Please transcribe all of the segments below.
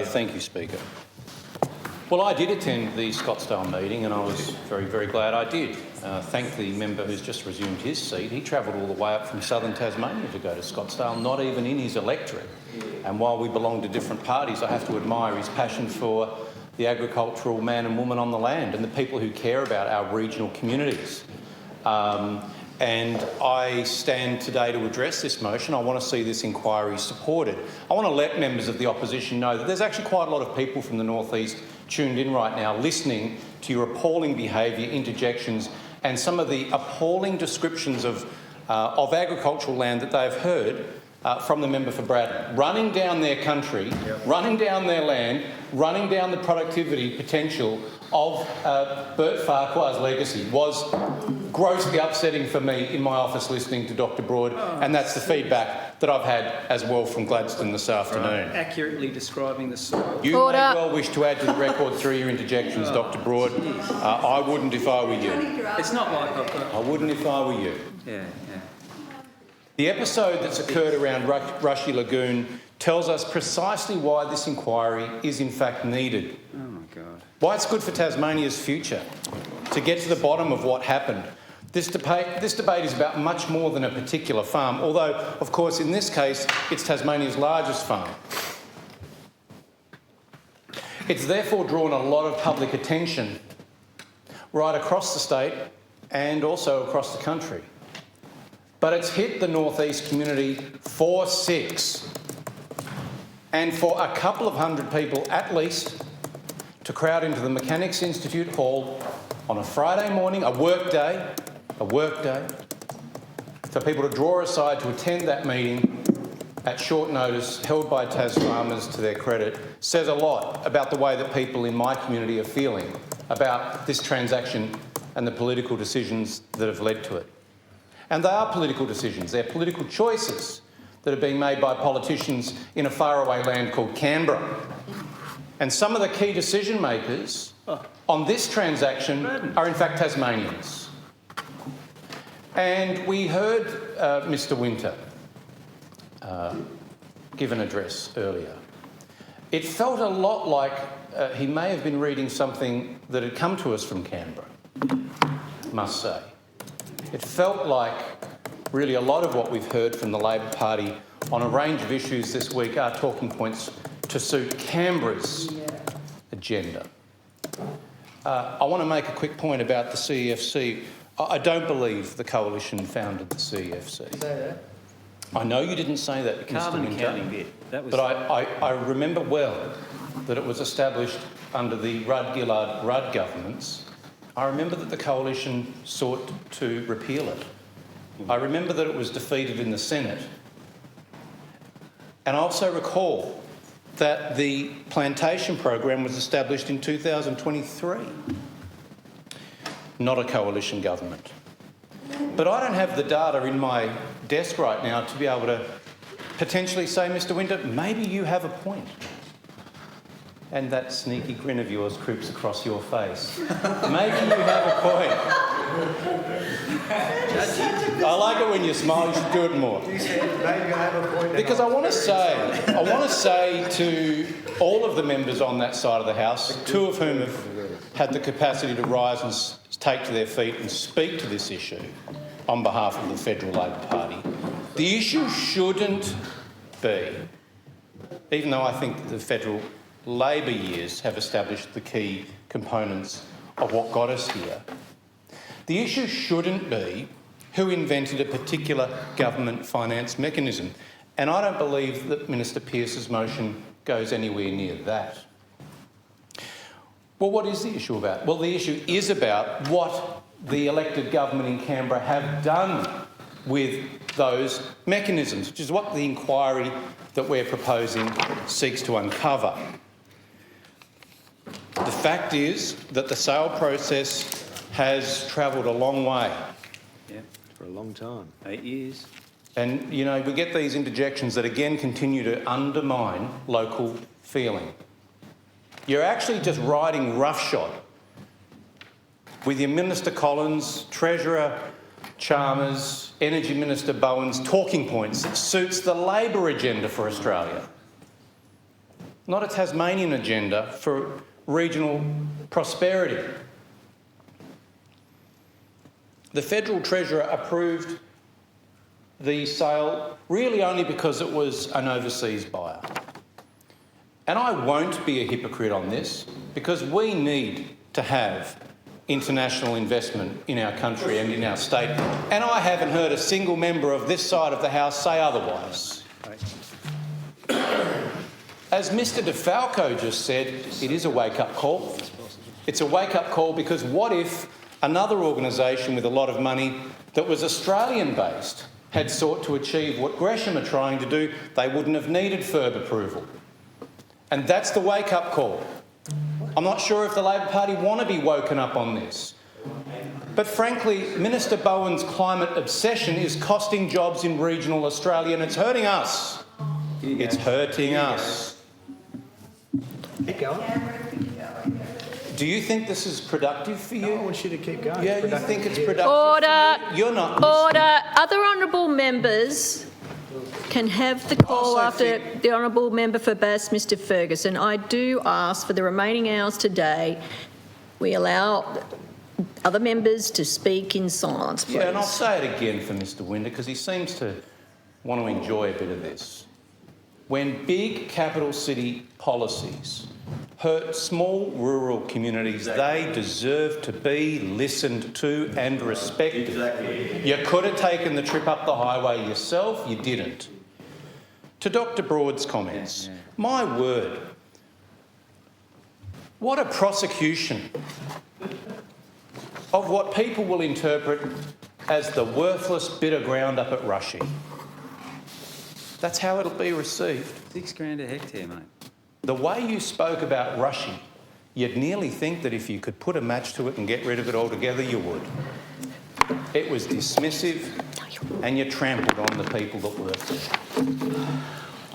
Thank you, Speaker. Well, I did attend the Scottsdale meeting and I was very, very glad I did. Thank the member who's just resumed his seat. He travelled all the way up from southern Tasmania to go to Scottsdale, not even in his electorate. And while we belong to different parties, I have to admire his passion for the agricultural man and woman on the land and the people who care about our regional communities. And I stand today to address this motion. I want to see this inquiry supported. I want to let members of the opposition know that there's actually quite a lot of people from the North East tuned in right now listening to your appalling behaviour, interjections and some of the appalling descriptions of agricultural land that they've heard from the member for Braddon. Running down their country, running down their land, running down the productivity potential of Bert Farquhar's legacy was grossly upsetting for me in my office listening to Dr Broad, and that's the feedback that I've had as well from Gladstone this afternoon. Accurately describing the soil. You may well wish to add to the record through your interjections, Dr Broad. I wouldn't if I were you. It's not like I've got... I wouldn't if I were you. Yeah. The episode that's occurred around Rushy Lagoon tells us precisely why this inquiry is in fact needed. Oh my God. Why it's good for Tasmania's future, to get to the bottom of what happened. This debate is about much more than a particular farm, although, of course, in this case, it's Tasmania's largest farm. It's therefore drawn a lot of public attention right across the state and also across the country. But it's hit the North East community for 6. And for a couple of hundred people at least to crowd into the Mechanics Institute Hall on a Friday morning, a work day, for people to draw aside to attend that meeting at short notice, held by Tas farmers to their credit, says a lot about the way that people in my community are feeling about this transaction and the political decisions that have led to it. And they are political decisions, they're political choices that are being made by politicians in a faraway land called Canberra. And some of the key decision makers on this transaction are in fact Tasmanians. And we heard Mr Winter give an address earlier. It felt a lot like he may have been reading something that had come to us from Canberra, must say. It felt like really a lot of what we've heard from the Labor Party on a range of issues this week are talking points to suit Canberra's agenda. I want to make a quick point about the CEFC. I don't believe the Coalition founded the CEFC. Say that. I know you didn't say that, Carbon Mr Winter, accounting bit. That was... but I remember well that it was established under the Rudd-Gillard-Rudd governments. I remember that the Coalition sought to repeal it. I remember that it was defeated in the Senate. And I also recall that the plantation program was established in 2023. Not a coalition government. But I don't have the data in my desk right now to be able to potentially say, Mr Winter, maybe you have a point. And that sneaky grin of yours creeps across your face. Maybe you have a point. I like it when you smile, you should do it more. You said maybe I have a point. Because I want to say to all of the members on that side of the House, 2 of whom have had the capacity to rise and take to their feet and speak to this issue on behalf of the Federal Labor Party, the issue shouldn't be, even though I think the Federal Labor years have established the key components of what got us here, the issue shouldn't be who invented a particular government finance mechanism. And I don't believe that Minister Pearce's motion goes anywhere near that. Well, what is the issue about? Well, the issue is about what the elected government in Canberra have done with those mechanisms, which is what the inquiry that we're proposing seeks to uncover. The fact is that the sale process has travelled a long way. Yeah, for a long time. 8 years. And, you know, we get these interjections that again continue to undermine local feeling. You're actually just riding roughshod with your Minister Collins, Treasurer Chalmers, Energy Minister Bowen's talking points that suits the Labor agenda for Australia. not a Tasmanian agenda for regional prosperity. The Federal Treasurer approved the sale really only because it was an overseas buyer. And I won't be a hypocrite on this, because we need to have international investment in our country and in our state, and I haven't heard a single member of this side of the House say otherwise. As Mr DeFalco just said, it is a wake-up call. It's a wake-up call because what if another organisation with a lot of money that was Australian-based had sought to achieve what Gresham are trying to do? They wouldn't have needed FIRB approval. And that's the wake-up call. I'm not sure if the Labor Party want to be woken up on this. But frankly, Minister Bowen's climate obsession is costing jobs in regional Australia, and it's hurting us. It's hurting us. Keep going. Do you think this is productive for you? I want you to keep going. Yeah, you think it's productive? Order. For you? You're not. Order. Other honourable members can have the call Also after think- the honourable member for Bass, Mr Ferguson. I do ask for the remaining hours today, we allow other members to speak in silence, please. Yeah, and I'll say it again for Mr Winder, because he seems to want to enjoy a bit of this. When big capital city policies hurt small rural communities, they deserve to be listened to and respected. Exactly. You could have taken the trip up the highway yourself, you didn't. To Dr Broad's comments, my word, what a prosecution of what people will interpret as the worthless bit of ground up at Rushy. That's how it'll be received. $6,000 a hectare, mate. The way you spoke about Rushy, you'd nearly think that if you could put a match to it and get rid of it altogether, you would. It was dismissive, and you trampled on the people that worked there.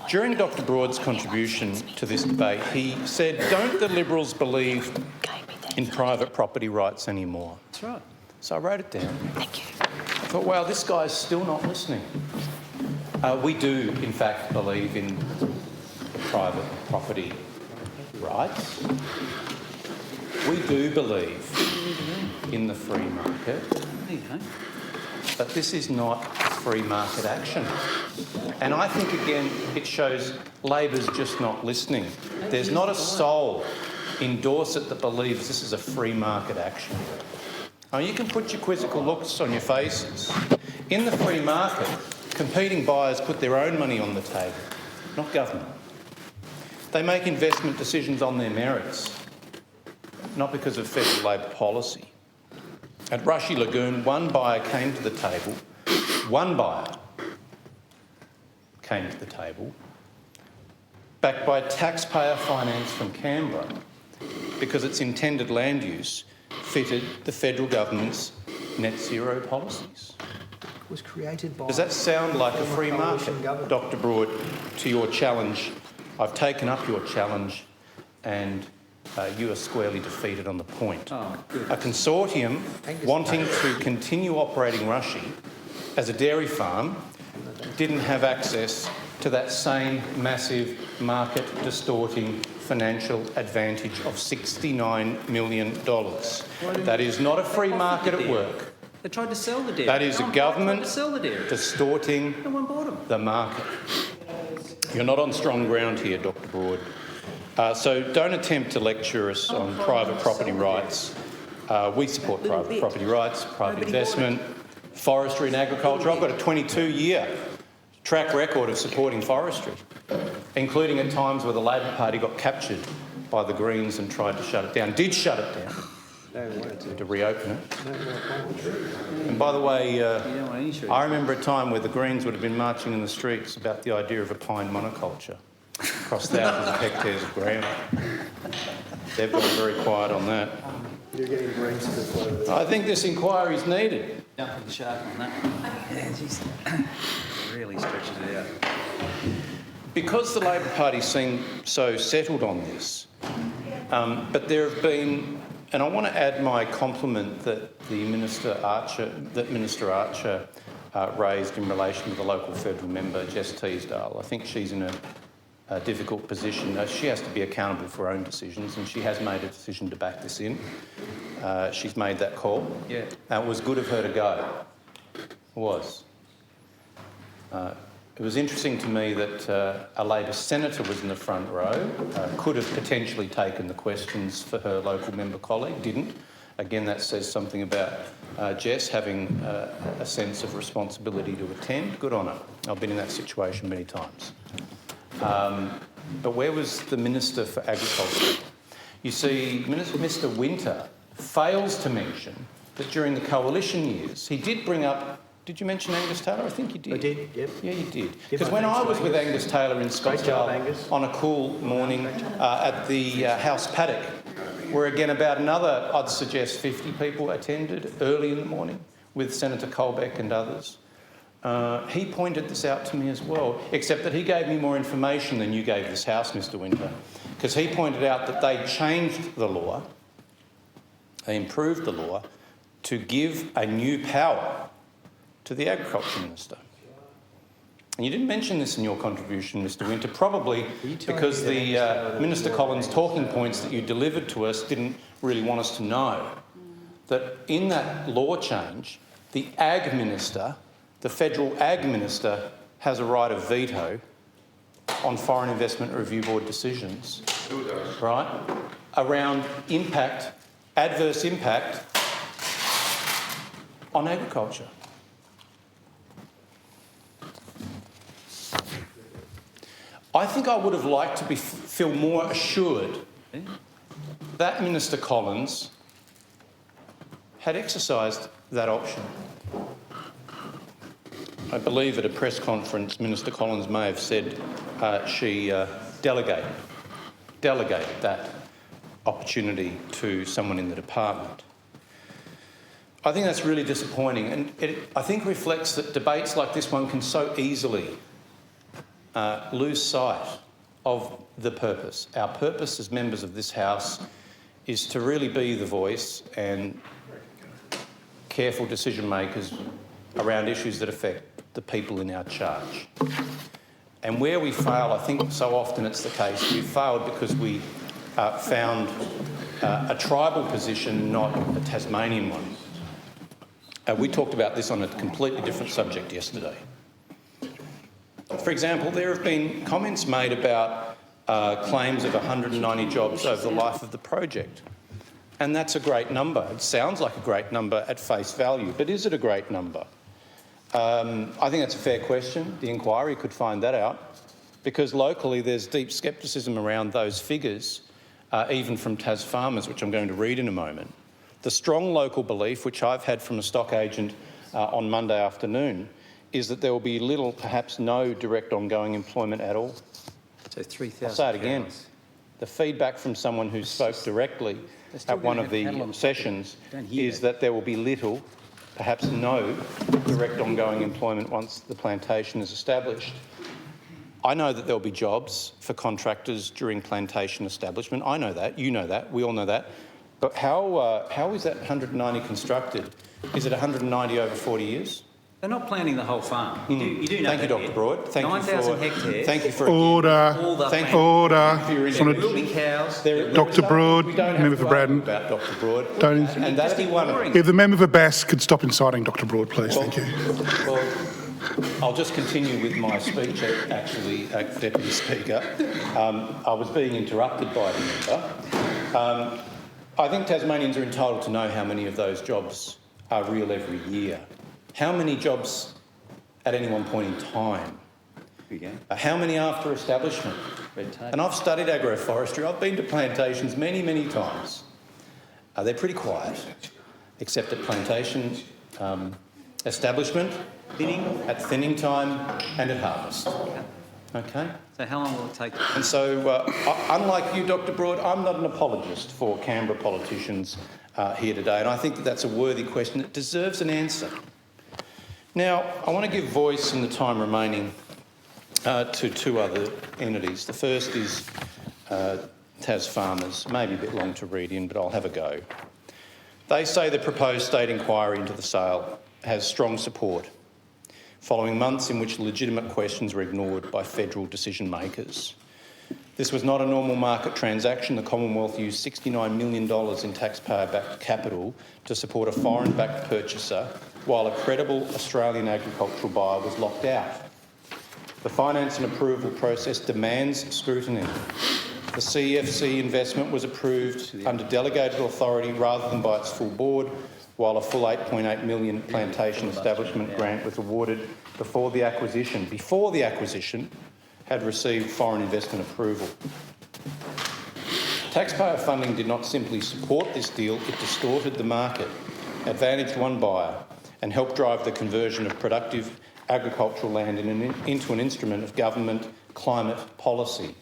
During Dr Broad's contribution to this debate, he said, "Don't the Liberals believe in private property rights anymore?" That's right. So I wrote it down. Thank you. I thought, wow, this guy's still not listening. We do, in fact, believe in private property rights. We do believe in the free market. There you go. But this is not free market action. And I think, again, it shows Labor's just not listening. There's not a soul in Dorset that believes this is a free market action. Now, you can put your quizzical looks on your faces. In the free market, competing buyers put their own money on the table, not government. They make investment decisions on their merits, not because of federal Labor policy. At Rushy Lagoon, one buyer came to the table, backed by taxpayer finance from Canberra, because its intended land use fitted the federal government's net zero policies. Was created by... Does that sound like a free market? Dr Broad, to your challenge, I've taken up your challenge and you are squarely defeated on the point. Oh, good. A consortium wanting to continue operating Rushy as a dairy farm didn't have access to that same massive market-distorting financial advantage of $69 million. That is not a free market at work. They tried to sell the dairy. That is a government tried to sell the dairy. distorting No one bought them. the market. You're not on strong ground here, Dr Broad. So don't attempt to lecture us on private property rights. We support private property rights, private investment, forestry and agriculture. I've got a 22-year track record of supporting forestry, including at times where the Labor Party got captured by the Greens and tried to shut it down. Did shut it down. To reopen it. And by the way, I remember a time where the Greens would have been marching in the streets about the idea of a pine monoculture across thousands of hectares of ground. They've gone very quiet on that. You're getting Greens to the floor. I think this inquiry is needed. Jumping the shark on that. Yeah, geez. Really stretches it out. Because the Labor Party seemed so settled on this, but there have been, and I want to add my compliment that Minister Archer raised in relation to the local federal member, Jess Teasdale. I think she's in a difficult position. She has to be accountable for her own decisions, and she has made a decision to back this in. She's made that call. Yeah. It was good of her to go. It was. It was interesting to me that a Labor senator was in the front row, could have potentially taken the questions for her local member colleague, didn't. Again, that says something about Jess having a sense of responsibility to attend. Good on her. I've been in that situation many times. But where was the Minister for Agriculture? You see, Mr Winter fails to mention that during the coalition years, he did bring up. Did you mention Angus Taylor? I think you did. I did, yep. Yeah, you did. Give Because my when I thanks was to with Angus. Angus Taylor in Great job, Scottsdale Angus. on a cool morning at the House paddock, where again about another, I'd suggest 50 people attended early in the morning with Senator Colbeck and others. He pointed this out to me as well, except that he gave me more information than you gave this House, Mr Winter, because he pointed out that they changed the law, they improved the law to give a new power to the Agriculture Minister. And you didn't mention this in your contribution, Mr Winter, probably because the Minister Collins' talking points that you delivered to us didn't really want us to know that in that law change, the Ag Minister, the Federal Ag Minister, has a right of veto on Foreign Investment Review Board decisions, right, around impact, adverse impact on agriculture. I think I would have liked to feel more assured that Minister Collins had exercised that option. I believe at a press conference, Minister Collins may have said she delegated that opportunity to someone in the department. I think that's really disappointing, and I think reflects that debates like this one can so easily lose sight of the purpose. Our purpose as members of this House is to really be the voice and careful decision makers around issues that affect the people in our charge. And where we fail, I think so often it's the case, we failed because we found a tribal position, not a Tasmanian one. We talked about this on a completely different subject yesterday. For example, there have been comments made about claims of 190 jobs over the life of the project. And that's a great number. It sounds like a great number at face value, but is it a great number? I think that's a fair question. The inquiry could find that out, because locally there's deep scepticism around those figures, even from Tas farmers, which I'm going to read in a moment. The strong local belief, which I've had from a stock agent on Monday afternoon, is that there will be little, perhaps no, direct ongoing employment at all. So 3,000. I'll say it again. The feedback from someone who spoke directly at one of the sessions is that there will be little, perhaps no, direct ongoing employment once the plantation is established. I know that there'll be jobs for contractors during plantation establishment. I know that, you know that, we all know that. But how is that 190 constructed? Is it 190 over 40 years? They're not planting the whole farm. You do know Thank you, that, Dr. Ed. Broad. Thank 9,000 hectares. Thank you for Order. All the Thank planting. you. Order. There will be cows. Dr. Broad, member for Braddon. About Dr. Broad. Don't- And that'd be one of them. If the member for Bass could stop inciting Dr. Broad, please. Thank you. Well, I'll just continue with my speech, actually, Deputy Speaker. I was being interrupted by the member. I think Tasmanians are entitled to know how many of those jobs are real every year. How many jobs at any one point in time? How many after establishment? And I've studied agroforestry. I've been to plantations many, many times. They're pretty quiet, except at plantation establishment, at thinning time and at harvest. Okay? So how long will it take? And so, unlike you, Dr. Broad, I'm not an apologist for Canberra politicians here today, and I think that that's a worthy question that deserves an answer. Now, I want to give voice in the time remaining to two other entities. The first is Tas farmers. Maybe a bit long to read in, but I'll have a go. They say the proposed state inquiry into the sale has strong support, following months in which legitimate questions were ignored by federal decision makers. This was not a normal market transaction. The Commonwealth used $69 million in taxpayer-backed capital to support a foreign-backed purchaser while a credible Australian agricultural buyer was locked out. The finance and approval process demands scrutiny. The CFC investment was approved under delegated authority rather than by its full board, while a full $8.8 million plantation establishment grant was awarded before the acquisition had received foreign investment approval. Taxpayer funding did not simply support this deal, it distorted the market, advantaged one buyer and helped drive the conversion of productive agricultural land into an instrument of government climate policy.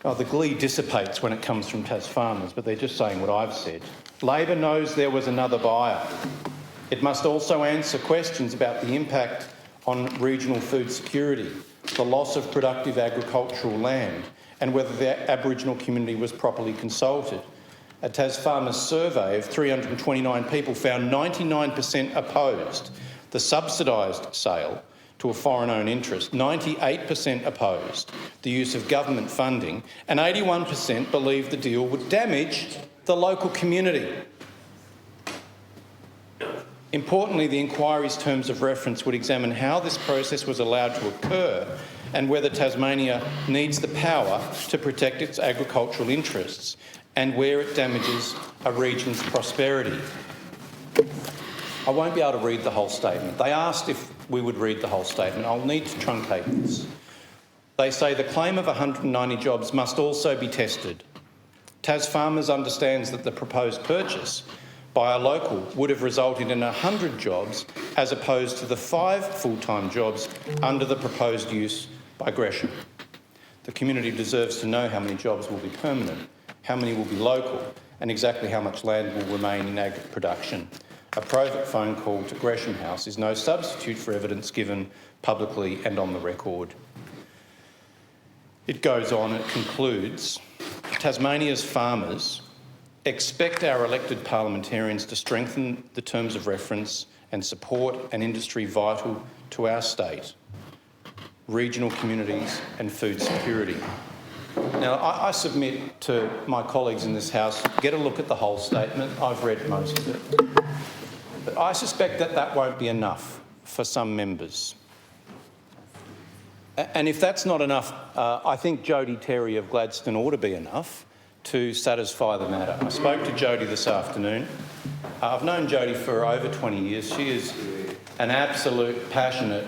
Oh, the glee dissipates when it comes from Tas farmers, but they're just saying what I've said. Labor knows there was another buyer. It must also answer questions about the impact on regional food security, the loss of productive agricultural land, and whether the Aboriginal community was properly consulted. A Tas farmers survey of 329 people found 99% opposed the subsidised sale to a foreign-owned interest, 98% opposed the use of government funding, and 81% believed the deal would damage the local community. Importantly, the inquiry's terms of reference would examine how this process was allowed to occur and whether Tasmania needs the power to protect its agricultural interests and where it damages a region's prosperity. I won't be able to read the whole statement. They asked if we would read the whole statement. I'll need to truncate this. They say the claim of 190 jobs must also be tested. Tas farmers understands that the proposed purchase by a local would have resulted in 100 jobs as opposed to the 5 full-time jobs under the proposed use by Gresham. The community deserves to know how many jobs will be permanent, how many will be local, and exactly how much land will remain in agri production. A private phone call to Gresham House is no substitute for evidence given publicly and on the record. It goes on, it concludes, Tasmania's farmers expect our elected parliamentarians to strengthen the terms of reference and support an industry vital to our state, regional communities and food security. Now, I submit to my colleagues in this House, get a look at the whole statement. I've read most of it. But I suspect that that won't be enough for some members. And if that's not enough, I think Jodie Terry of Gladstone ought to be enough to satisfy the matter. I spoke to Jodie this afternoon. I've known Jodie for over 20 years. She is an absolute passionate,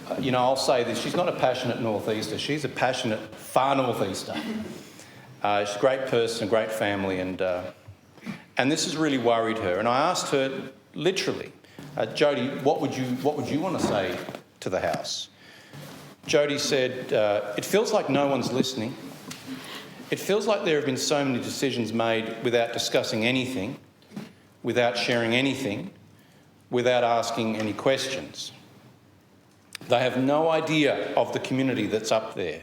I'll say this, she's not a passionate northeaster, she's a passionate far northeaster. She's a great person, a great family, and this has really worried her. And I asked her, literally, Jodie, what would you want to say to the House? Jodie said, it feels like no one's listening. It feels like there have been so many decisions made without discussing anything, without sharing anything, without asking any questions. They have no idea of the community that's up there.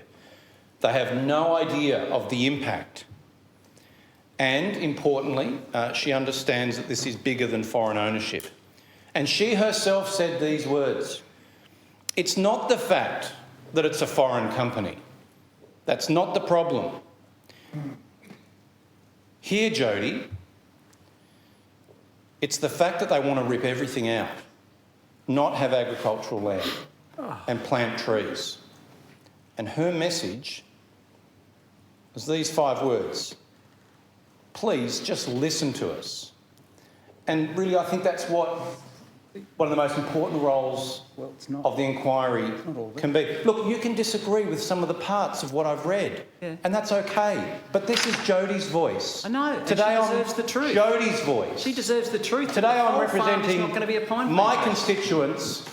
They have no idea of the impact. And importantly, she understands that this is bigger than foreign ownership. And she herself said these words, it's not the fact that it's a foreign company. That's not the problem. Here, Jodie, it's the fact that they want to rip everything out, not have agricultural land and plant trees. And her message is these 5 words. Please just listen to us. And really, I think that's what one of the most important roles of the inquiry can be. Look, you can disagree with some of the parts of what I've read, and that's okay. But this is Jodie's voice. I know. Today and she deserves the truth. Jodie's voice. She deserves the truth. Today I'm representing not going to be a pine my plantation. constituents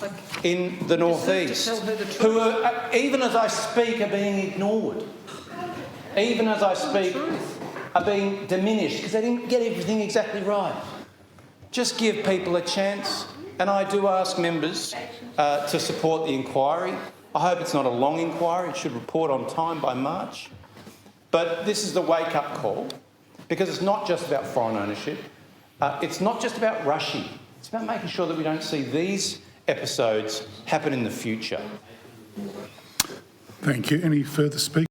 in the northeast, tell her the truth. who are, even as I speak, are being ignored. Even as I speak, are being diminished because they didn't get everything exactly right. Just give people a chance. And I do ask members to support the inquiry. I hope it's not a long inquiry. It should report on time by March. But this is the wake-up call, because it's not just about foreign ownership. It's not just about Rushy. It's about making sure that we don't see these episodes happen in the future. Thank you. Any further speakers?